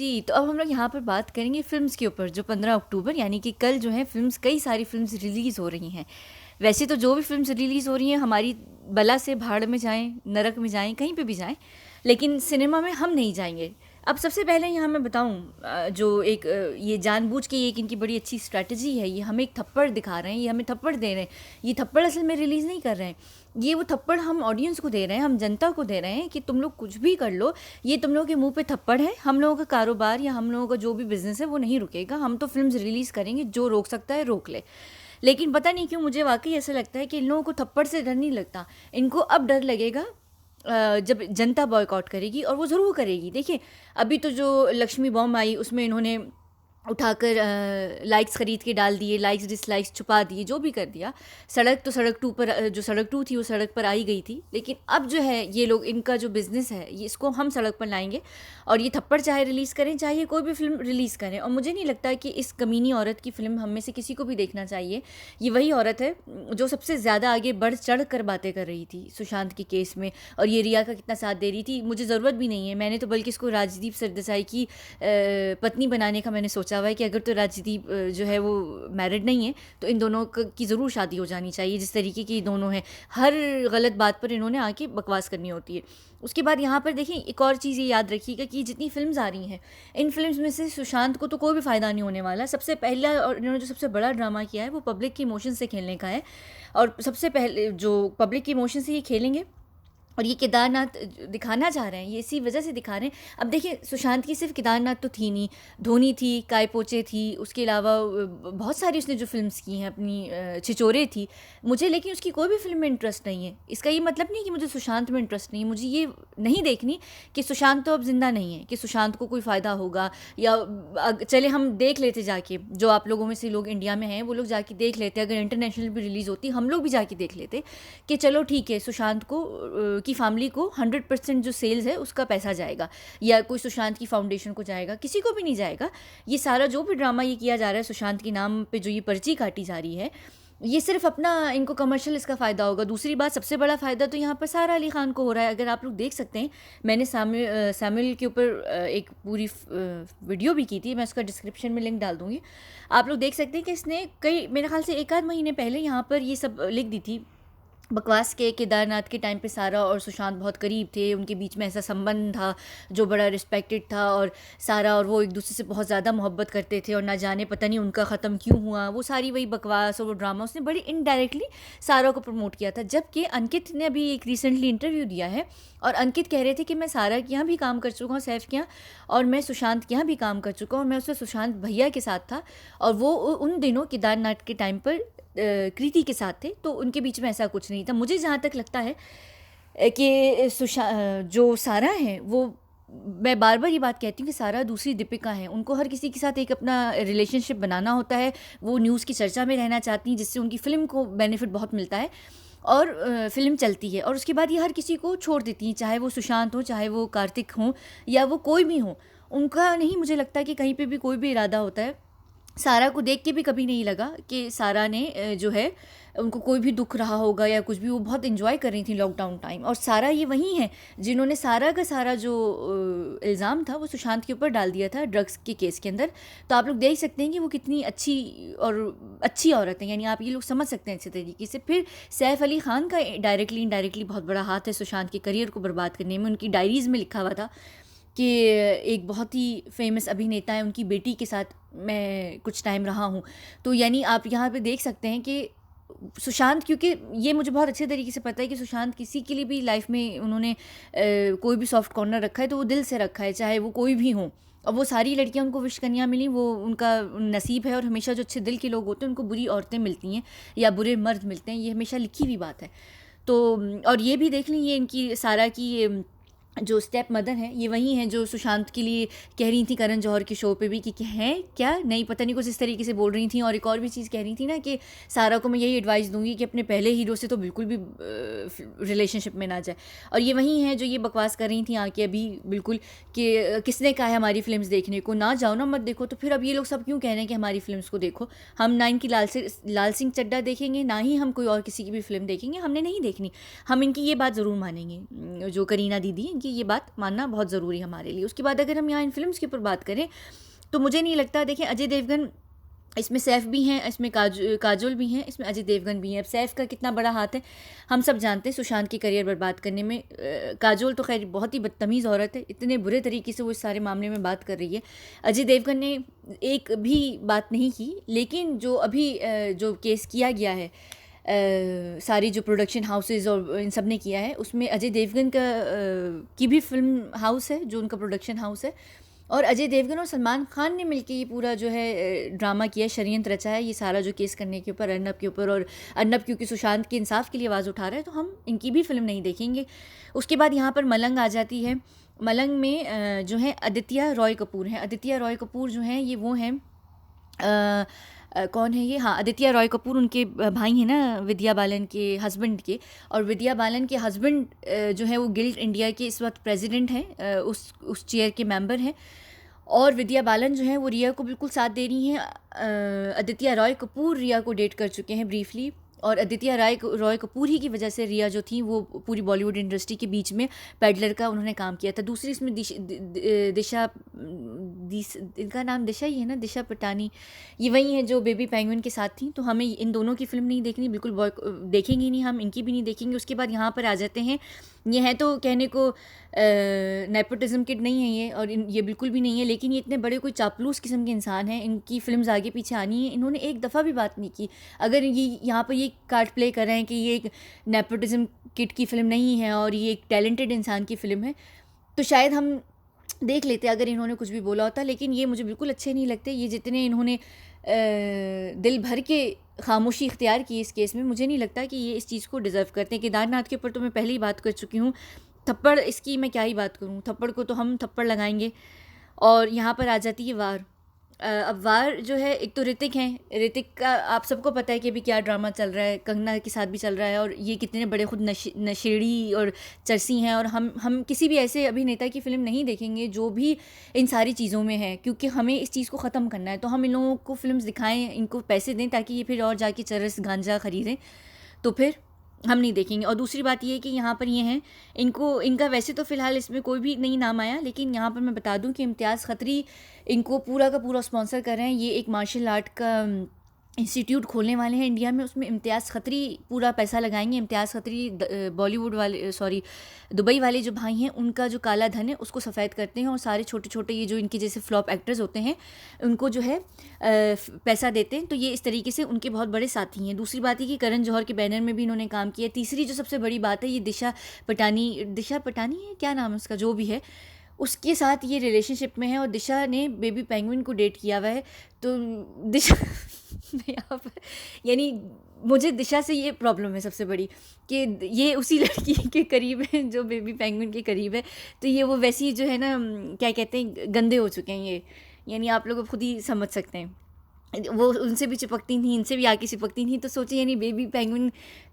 जी, तो अब हम लोग यहाँ पर बात करेंगे फ़िल्म्स के ऊपर, जो 15 अक्टूबर यानी कि कल जो है फ़िल्म्स, कई सारी फ़िल्म्स रिलीज़ हो रही हैं। वैसे तो जो भी फ़िल्म्स रिलीज़ हो रही हैं हमारी बला से भाड़ में जाएँ, नरक में जाएँ, कहीं पे भी जाएँ, लेकिन सिनेमा में हम नहीं जाएँगे। अब सबसे पहले यहाँ मैं बताऊँ जो एक ये जानबूझ के एक इनकी बड़ी अच्छी स्ट्रैटेजी है, ये हमें एक थप्पड़ दिखा रहे हैं, ये हमें थप्पड़ दे रहे हैं। ये थप्पड़ असल में रिलीज़ नहीं कर रहे हैं, ये वो थप्पड़ हम ऑडियंस को दे रहे हैं, हम जनता को दे रहे हैं कि तुम लोग कुछ भी कर लो, ये तुम लोगों के मुंह पे थप्पड़ है। हम लोगों का कारोबार या हम लोगों का जो भी बिजनेस है वो नहीं रुकेगा, हम तो फिल्म्स रिलीज़ करेंगे, जो रोक सकता है रोक ले। लेकिन पता नहीं क्यों मुझे वाकई ऐसा लगता है कि इन लोगों को थप्पड़ से डर नहीं लगता, इनको अब डर लगेगा जब जनता बॉयकॉट करेगी, और वो ज़रूर करेगी। देखिए, अभी तो जो लक्ष्मी बॉम्ब आई उसमें इन्होंने उठाकर लाइक्स ख़रीद के डाल दिए, लाइक्स डिसलाइक्स छुपा दिए, जो भी कर दिया। सड़क तो सड़क टू पर जो सड़क टू थी वो सड़क पर आई गई थी, लेकिन अब जो है ये लोग, इनका जो बिज़नेस है ये, इसको हम सड़क पर लाएंगे। और ये थप्पड़ चाहे रिलीज़ करें, चाहे कोई भी फिल्म रिलीज़ करें, और मुझे नहीं लगता कि इस कमीनी औरत की फ़िल्म हम में से किसी को भी देखना चाहिए। ये वही औरत है जो सबसे ज़्यादा आगे बढ़ चढ़ कर बातें कर रही थी सुशांत के केस में, और ये रिया का कितना साथ दे रही थी। मुझे ज़रूरत भी नहीं है, मैंने तो बल्कि इसको राजदीप सरदेसाई की पत्नी बनाने का मैंने सोचा हुआ है कि अगर तो राजदीप जो है वो मैरिड नहीं है तो इन दोनों की ज़रूर शादी हो जानी चाहिए, जिस तरीके की दोनों हैं। हर गलत बात पर इन्होंने आके बकवास करनी होती है। उसके बाद यहाँ पर देखिए, एक और चीज़ ये याद रखिएगा कि जितनी फिल्म्स आ रही हैं, इन फिल्म्स में से सुशांत को तो कोई भी फ़ायदा नहीं होने वाला। सबसे पहला, और इन्होंने जो सबसे बड़ा ड्रामा किया है वो पब्लिक के इमोशन से खेलने का है, और सबसे पहले जो पब्लिक के इमोशन से ये खेलेंगे और ये केदारनाथ दिखाना चाह रहे हैं, ये इसी वजह से दिखा रहे हैं। अब देखिए, सुशांत की सिर्फ केदारनाथ तो थी नहीं, धोनी थी, काय पोचे थी, उसके अलावा बहुत सारी उसने जो फिल्म्स की हैं अपनी, छिछोरे थी। मुझे लेकिन उसकी कोई भी फिल्म में इंटरेस्ट नहीं है। इसका ये मतलब नहीं कि मुझे सुशांत में इंटरेस्ट नहीं है, मुझे ये नहीं देखनी कि सुशांत तो अब जिंदा नहीं है, कि सुशांत को कोई फ़ायदा होगा, या चले हम देख लेते जाके, जो आप लोगों में से लोग इंडिया में हैं वो लोग जाके देख लेते, अगर इंटरनेशनल भी रिलीज़ होती हम लोग भी जाके देख लेते कि चलो ठीक है, सुशांत को की फैमिली को 100% जो सेल्स है उसका पैसा जाएगा, या कोई सुशांत की फाउंडेशन को जाएगा, किसी को भी नहीं जाएगा। ये सारा जो भी ड्रामा ये किया जा रहा है सुशांत के नाम पे, जो ये पर्ची काटी जा रही है, ये सिर्फ अपना, इनको कमर्शियल इसका फ़ायदा होगा। दूसरी बात, सबसे बड़ा फ़ायदा तो यहाँ पर सारा अली खान को हो रहा है। अगर आप लोग देख सकते हैं, मैंने सैमुअल के ऊपर एक पूरी वीडियो भी की थी, मैं उसका डिस्क्रिप्शन में लिंक डाल दूँगी। आप लोग देख सकते हैं कि इसने कई, मेरे ख्याल से एक आध महीने पहले यहाँ पर ये सब लिख दी थी बकवास के, केदारनाथ के टाइम पे सारा और सुशांत बहुत करीब थे, उनके बीच में ऐसा संबंध था जो बड़ा रिस्पेक्टेड था, और सारा और वो एक दूसरे से बहुत ज़्यादा मोहब्बत करते थे, और ना जाने पता नहीं उनका ख़त्म क्यों हुआ। वो सारी वही बकवास और वो ड्रामा उसने बड़ी इनडायरेक्टली सारा को प्रमोट किया था। जबकि अंकित ने अभी एक रिसेंटली इंटरव्यू दिया है, और अंकित कह रहे थे कि मैं सारा के यहाँ भी काम कर चुका हूँ, सैफ के यहाँ, और मैं सुशांत के यहाँ भी काम कर चुका हूँ, और मैं उससे सुशांत भैया के साथ था, और वो उन दिनों केदारनाथ के टाइम पर कृति के साथ थे, तो उनके बीच में ऐसा कुछ नहीं था। मुझे जहाँ तक लगता है कि जो सारा है वो, मैं बार बार ये बात कहती हूँ कि सारा दूसरी दीपिका है, उनको हर किसी के साथ एक अपना रिलेशनशिप बनाना होता है, वो न्यूज़ की चर्चा में रहना चाहती हैं, जिससे उनकी फ़िल्म को बेनिफिट बहुत मिलता है, और फ़िल्म चलती है, और उसके बाद ये हर किसी को छोड़ देती हैं, चाहे वो सुशांत हो, चाहे वो कार्तिक हों, या वो कोई भी हो। उनका नहीं, मुझे लगता है कि कहीं पे भी कोई भी इरादा होता है। सारा को देख के भी कभी नहीं लगा कि सारा ने जो है, उनको कोई भी दुख रहा होगा या कुछ भी, वो बहुत इन्जॉय कर रही थी लॉकडाउन टाइम। और सारा ये वही है जिन्होंने सारा का सारा जो इल्ज़ाम था वो सुशांत के ऊपर डाल दिया था ड्रग्स के केस के अंदर। तो आप लोग देख सकते हैं कि वो कितनी अच्छी और अच्छी औरत है, यानी आप ये लोग समझ सकते हैं अच्छे तरीके से। फिर सैफ अली खान का डायरेक्टली इनडायरेक्टली बहुत बड़ा हाथ है सुशांत के करियर को बर्बाद करने में। उनकी डायरीज़ में लिखा हुआ था कि एक बहुत ही फेमस अभिनेता है, उनकी बेटी के साथ मैं कुछ टाइम रहा हूँ। तो यानी आप यहाँ पे देख सकते हैं कि सुशांत, क्योंकि ये मुझे बहुत अच्छे तरीके से पता है कि सुशांत किसी के लिए भी लाइफ में उन्होंने कोई भी सॉफ्ट कॉर्नर रखा है तो वो दिल से रखा है, चाहे वो कोई भी हो। और वो सारी लड़कियां उनको विश कन्या मिली, वो उनका नसीब है। और हमेशा जो अच्छे दिल के लोग होते हैं उनको बुरी औरतें मिलती हैं या बुरे मर्द मिलते हैं, ये हमेशा लिखी हुई बात है। तो और ये भी देख लें, ये इनकी सारा की जो स्टेप मदर हैं ये वही हैं जो सुशांत के लिए कह रही थी करण जौहर के शो पे भी कि हैं क्या नहीं, पता नहीं कुछ इस तरीके से बोल रही थी। और एक और भी चीज़ कह रही थी ना कि सारा को मैं यही एडवाइस दूंगी कि अपने पहले हीरो से तो बिल्कुल भी रिलेशनशिप में ना जाए। और ये वही हैं जो ये बकवास कर रही थी आके अभी बिल्कुल कि किसने कहा है हमारी फिल्म्स देखने को, ना जाओ ना मत देखो। तो फिर अब ये लोग सब क्यों कह रहे हैं कि हमारी फिल्म्स को देखो? हम ना इनकी लाल सिंह चड्ढा देखेंगे, ना ही हम कोई और किसी की भी फिल्म देखेंगे, हमने नहीं देखनी। हम इनकी ये बात ज़रूर मानेंगे, जो करीना दीदी कि ये बात मानना बहुत ज़रूरी है हमारे लिए। उसके बाद अगर हम यहाँ इन फिल्म्स के ऊपर बात करें तो मुझे नहीं लगता, देखें अजय देवगन इसमें सैफ भी हैं, इसमें काजोल भी हैं, इसमें अजय देवगन भी हैं। अब सैफ का कितना बड़ा हाथ है हम सब जानते हैं सुशांत की करियर बर्बाद करने में। काजोल तो खैर बहुत ही बदतमीज़ औरत है, इतने बुरे तरीके से वो इस सारे मामले में बात कर रही है। अजय देवगन ने एक भी बात नहीं की, लेकिन जो अभी जो केस किया गया है सारी जो प्रोडक्शन हाउसेज और इन सब ने किया है, उसमें अजय देवगन का की भी फिल्म हाउस है जो उनका प्रोडक्शन हाउस है, और अजय देवगन और सलमान खान ने मिलकर ये पूरा जो है ड्रामा किया, षड्यंत्र रचा है ये सारा जो केस करने के ऊपर अर्नब के ऊपर। और अर्नब क्योंकि सुशांत के इंसाफ के लिए आवाज़ उठा रहा है तो हम इनकी भी फिल्म नहीं देखेंगे। उसके बाद यहाँ पर मलंग आ जाती है। मलंग में जो है आदित्य रॉय कपूर हैं। आदित्य रॉय कपूर जो हैं ये वो हैं कौन है ये, हाँ आदित्य रॉय कपूर उनके भाई हैं ना विद्या बालन के हस्बैंड के, और विद्या बालन के हस्बैंड जो है वो गिल्ड इंडिया के इस वक्त प्रेसिडेंट हैं, उस चेयर के मेंबर हैं। और विद्या बालन जो है वो रिया को बिल्कुल साथ दे रही हैं। आदित्य रॉय कपूर रिया को डेट कर चुके हैं ब्रीफली, और आदित्य रॉय कपूर ही की वजह से रिया जो थी वो पूरी बॉलीवुड इंडस्ट्री के बीच में पैडलर का उन्होंने काम किया था। दूसरी इसमें दिशा इनका नाम दिशा ही है ना, दिशा पटानी, ये वही है जो बेबी पेंगुइन के साथ थी। तो हमें इन दोनों की फिल्म नहीं देखनी, बिल्कुल देखेंगे नहीं, हम इनकी भी नहीं देखेंगे। उसके बाद यहाँ पर आ जाते हैं, ये है तो कहने को नेपोटिज्म किड नहीं है ये, और ये बिल्कुल भी नहीं है, लेकिन ये इतने बड़े कोई चापलूस किस्म के इंसान हैं, इनकी फिल्म्स आगे पीछे आनी है, इन्होंने एक दफ़ा भी बात नहीं की। अगर ये यहाँ पर ये कार्ड प्ले कर रहे हैं कि ये एक नेपोटिज्म किड की फ़िल्म नहीं है और ये एक टैलेंटेड इंसान की फ़िल्म है, तो शायद हम देख लेते अगर इन्होंने कुछ भी बोला होता। लेकिन ये मुझे बिल्कुल अच्छे नहीं लगते, ये जितने इन्होंने दिल भर के खामोशी इख्तियार की इस केस में, मुझे नहीं लगता कि ये इस चीज़ को डिज़र्व करते हैं। केदारनाथ के ऊपर तो मैं पहले ही बात कर चुकी हूँ, थप्पड़ इसकी मैं क्या ही बात करूँ, थप्पड़ को तो हम थप्पड़ लगाएंगे। और यहाँ पर आ जाती है वार। अब वार जो है, एक तो ऋतिक हैं, ऋतिक का आप सबको पता है कि अभी क्या ड्रामा चल रहा है, कंगना के साथ भी चल रहा है, और ये कितने बड़े खुद नशेड़ी और चरसी हैं। और हम किसी भी ऐसे अभिनेता की फ़िल्म नहीं देखेंगे जो भी इन सारी चीज़ों में है, क्योंकि हमें इस चीज़ को ख़त्म करना है। तो हम इन लोगों को फिल्म्स दिखाएं, इनको पैसे दें ताकि ये फिर और जाके चरस गांजा ख़रीदें, तो फिर हम नहीं देखेंगे। और दूसरी बात ये है कि यहाँ पर ये हैं, इनका वैसे तो फ़िलहाल इसमें कोई भी नहीं नाम आया, लेकिन यहाँ पर मैं बता दूँ कि इम्तियाज़ खत्री इनको पूरा का पूरा स्पॉन्सर कर रहे हैं। ये एक मार्शल आर्ट का इंस्टीट्यूट खोलने वाले हैं इंडिया में, उसमें इम्तियाज़ खत्री पूरा पैसा लगाएंगे। इम्तियाज़ खत्री बॉलीवुड वाले दुबई वाले जो भाई हैं उनका जो काला धन है उसको सफ़ेद करते हैं, और सारे छोटे छोटे ये जो इनके जैसे फ्लॉप एक्टर्स होते हैं उनको जो है पैसा देते हैं। तो ये इस तरीके से उनके बहुत बड़े साथी हैं। दूसरी बात है कि करण जौहर के बैनर में भी इन्होंने काम किया। तीसरी जो सबसे बड़ी बात है, ये दिशा पटानी है, क्या नाम है उसका, जो भी है, उसके साथ ये रिलेशनशिप में है, और दिशा ने बेबी पेंगुइन को डेट किया हुआ है। तो दिशा यहाँ पर यानी मुझे दिशा से ये प्रॉब्लम है सबसे बड़ी कि ये उसी लड़की के करीब है जो बेबी पेंगुइन के करीब है। तो ये वो वैसी जो है ना, क्या कहते हैं, गंदे हो चुके हैं ये, यानी आप लोग खुद ही समझ सकते हैं। वो उनसे भी चिपकती थी, इनसे भी आके चिपकती थी। तो सोचिए, यानी बेबी पेंगुइन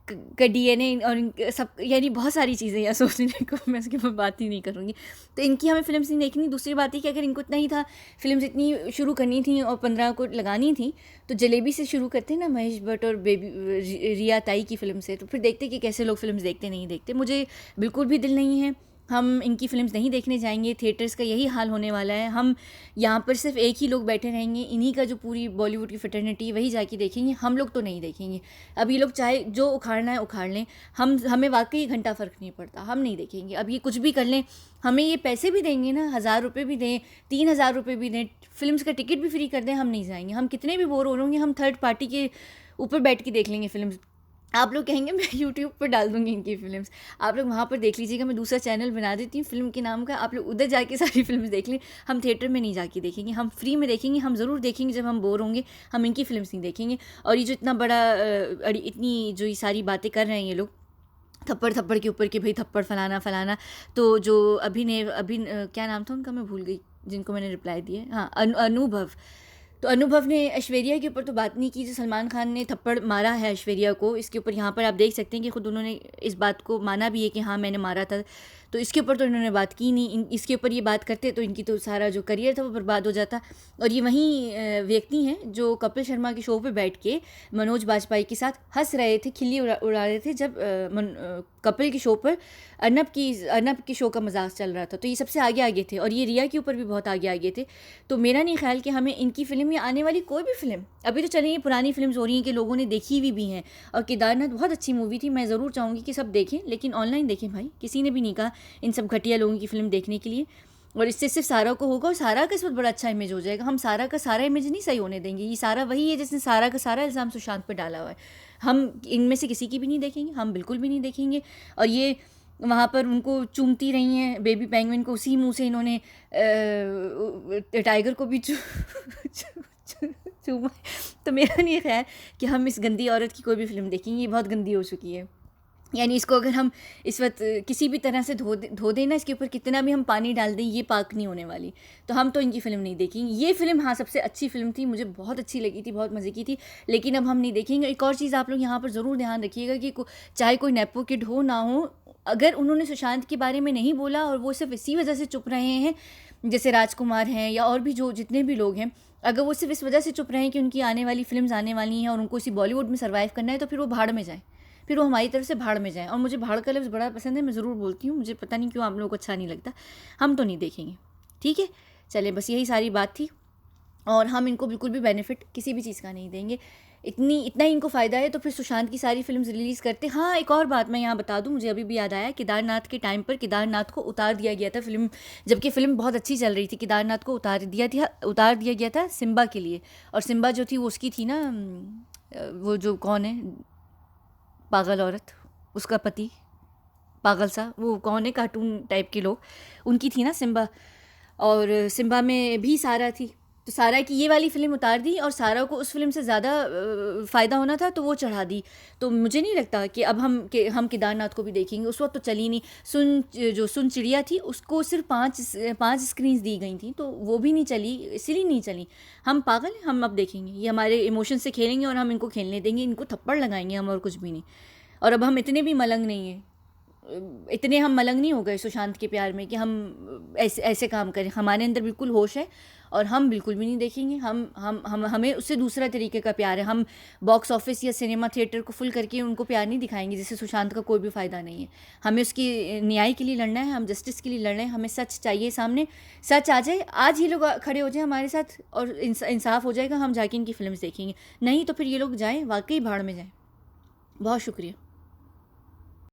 का डीएनए और सब, यानी बहुत सारी चीज़ें या सोचने को, मैं इसके ऊपर बात ही नहीं करूँगी। तो इनकी हमें फिल्म्स नहीं देखनी। दूसरी बात है कि अगर इनको इतना ही था, फिल्म्स इतनी शुरू करनी थी और 15 को लगानी थी, तो जलेबी से शुरू करते ना, महेश भट्ट और रिया ताई की फ़िल्म से, तो फिर देखते कि कैसे लोग फिल्म्स देखते नहीं देखते। मुझे बिल्कुल भी दिल नहीं है, हम इनकी फिल्म्स नहीं देखने जाएंगे। थिएटर्स का यही हाल होने वाला है, हम यहाँ पर सिर्फ एक ही लोग बैठे रहेंगे, इन्हीं का जो पूरी बॉलीवुड की फ्रेटर्निटी वही जाके देखेंगे, हम लोग तो नहीं देखेंगे। अब ये लोग चाहे जो उखाड़ना है उखाड़ लें, हमें वाकई घंटा फ़र्क नहीं पड़ता, हम नहीं देखेंगे। अब ये कुछ भी कर लें, हमें ये पैसे भी देंगे ना, 1000 रुपये भी दें, 3000 रुपये भी दें, फिल्म्स का टिकट भी फ्री कर दें, हम नहीं जाएंगे। हम कितने भी बोर हो रहे होंगे, हम थर्ड पार्टी के ऊपर बैठ के देख लेंगे फिल्म। आप लोग कहेंगे मैं यूट्यूब पर डाल दूँगी इनकी फ़िल्म्स, आप लोग वहाँ पर देख लीजिएगा। मैं दूसरा चैनल बना देती हूँ फ़िल्म के नाम का, आप लोग उधर जाके सारी फिल्म्स देख लें। हम थिएटर में नहीं जाके देखेंगे, हम फ्री में देखेंगे। हम ज़रूर देखेंगे जब हम बोर होंगे, हम इनकी फ़िल्म्स नहीं देखेंगे। और ये जो इतना बड़ा इतनी जो ये सारी बातें कर रहे हैं ये लोग, थप्पड़ के ऊपर कि भाई थप्पड़ फलाना, तो जो क्या नाम था उनका, मैं भूल गई, जिनको मैंने रिप्लाई दिया, हाँ अनुभव। तो अनुभव ने ऐश्वर्या के ऊपर तो बात नहीं की, जो सलमान खान ने थप्पड़ मारा है ऐश्वर्या को, इसके ऊपर यहाँ पर आप देख सकते हैं कि ख़ुद उन्होंने इस बात को माना भी है कि हाँ मैंने मारा था। तो इसके ऊपर तो इन्होंने बात की नहीं। इसके ऊपर ये बात करते तो इनकी तो सारा जो करियर था वो बर्बाद हो जाता। और ये वही व्यक्ति हैं जो कपिल शर्मा के शो पे बैठ के मनोज बाजपेयी के साथ हंस रहे थे, खिल्ली उड़ा रहे थे जब कपिल के शो पर अर्नब के शो का मजाक चल रहा था। तो ये सबसे आगे आगे थे और ये रिया के ऊपर भी बहुत आगे आगे थे। तो मेरा नहीं ख्याल कि हमें इनकी फ़िल्म या आने वाली कोई भी फ़िल्म, अभी तो चलिए पुरानी फिल्म हो रही हैं कि लोगों ने देखी हुई भी हैं, और केदारनाथ बहुत अच्छी मूवी थी, मैं ज़रूर चाहूँगी कि सब देखें, लेकिन ऑनलाइन देखें भाई। किसी ने भी नहीं कहा इन सब घटिया लोगों की फ़िल्म देखने के लिए। और इससे सिर्फ सारा को होगा और सारा का इस वक्त बड़ा अच्छा इमेज हो जाएगा। हम सारा का सारा इमेज नहीं सही होने देंगे। ये सारा वही है जिसने सारा का सारा इल्ज़ाम सुशांत पे डाला हुआ है। हम इनमें से किसी की भी नहीं देखेंगे, हम बिल्कुल भी नहीं देखेंगे। और ये वहाँ पर उनको चूमती रही हैं बेबी पेंगुइन को, उसी मुंह से इन्होंने टाइगर को भी चूमा। तो मेरा नहीं ख्याल कि हम इस गंदी औरत की कोई भी फिल्म देखेंगे, ये बहुत गंदी हो चुकी है। यानी इसको अगर हम इस वक्त किसी भी तरह से धो देना, इसके ऊपर कितना भी हम पानी डाल दें, ये पाक नहीं होने वाली। तो हम तो इनकी फ़िल्म नहीं देखेंगे। ये फ़िल्म हाँ सबसे अच्छी फ़िल्म थी, मुझे बहुत अच्छी लगी थी, बहुत मज़े की थी, लेकिन अब हम नहीं देखेंगे। एक और चीज़ आप लोग यहाँ पर ज़रूर ध्यान रखिएगा कि चाहे कोई नेपो किड हो ना हो, अगर उन्होंने सुशांत के बारे में नहीं बोला और वो सिर्फ इसी वजह से चुप रहे हैं, जैसे राजकुमार हैं या और भी जो जितने भी लोग हैं, अगर वो सिर्फ इस वजह से चुप रहे हैं कि उनकी आने वाली फिल्म्स आने वाली हैं और उनको इसी बॉलीवुड में सर्वाइव करना है, तो फिर वो भाड़ में जाएँ, फिर वो हमारी तरफ से भाड़ में जाएँ। और मुझे भाड़ का लफ्ज़ बड़ा पसंद है, मैं ज़रूर बोलती हूँ, मुझे पता नहीं क्यों आप लोगों को अच्छा नहीं लगता। हम तो नहीं देखेंगे, ठीक है। चले, बस यही सारी बात थी। और हम इनको बिल्कुल भी बेनिफिट किसी भी चीज़ का नहीं देंगे। इतना ही इनको फ़ायदा है तो फिर सुशांत की सारी फिल्म्स रिलीज़ करते। हाँ, एक और बात मैं यहाँ बता दूँ, मुझे अभी भी याद आया, केदारनाथ के टाइम पर केदारनाथ को उतार दिया गया था फिल्म, जबकि फ़िल्म बहुत अच्छी चल रही थी। केदारनाथ को उतार दिया गया था सिम्बा के लिए। और सिम्बा जो थी वो उसकी थी ना, वो जो कौन है पागल औरत, उसका पति पागल सा, वो कौन है कार्टून टाइप के लोग, उनकी थी ना सिम्बा। और सिम्बा में भी सारा थी, तो सारा की ये वाली फ़िल्म उतार दी और सारा को उस फिल्म से ज़्यादा फ़ायदा होना था तो वो चढ़ा दी। तो मुझे नहीं लगता कि अब हम केदारनाथ को भी देखेंगे। उस वक्त तो चली नहीं। सुन चिड़िया थी, उसको सिर्फ पाँच स्क्रीन्स दी गई थी, तो वो भी नहीं चली, इसलिए नहीं चली। हम पागल हैं, हम अब देखेंगे। ये हमारे इमोशन से खेलेंगे और हम इनको खेलने देंगे, इनको थप्पड़ लगाएंगे हम, और कुछ भी नहीं। और अब हम इतने भी मलंग नहीं हैं, इतने हम मलंग नहीं हो गए सुशांत के प्यार में कि हम ऐसे काम करें। हमारे अंदर बिल्कुल होश है और हम बिल्कुल भी नहीं देखेंगे। हमें उससे दूसरा तरीके का प्यार है। हम बॉक्स ऑफिस या सिनेमा थिएटर को फुल करके उनको प्यार नहीं दिखाएंगे, जिससे सुशांत का कोई भी फ़ायदा नहीं है। हमें उसकी न्याय के लिए लड़ना है, हम जस्टिस के लिए लड़ रहे हैं। हमें सच चाहिए सामने, सच आ जाए, आज ही लोग खड़े हो जाए हमारे साथ और इंसाफ हो जाएगा, हम जाके इनकी फिल्म देखेंगे। नहीं तो फिर ये लोग जाएँ, वाकई भाड़ में जाएँ। बहुत शुक्रिया।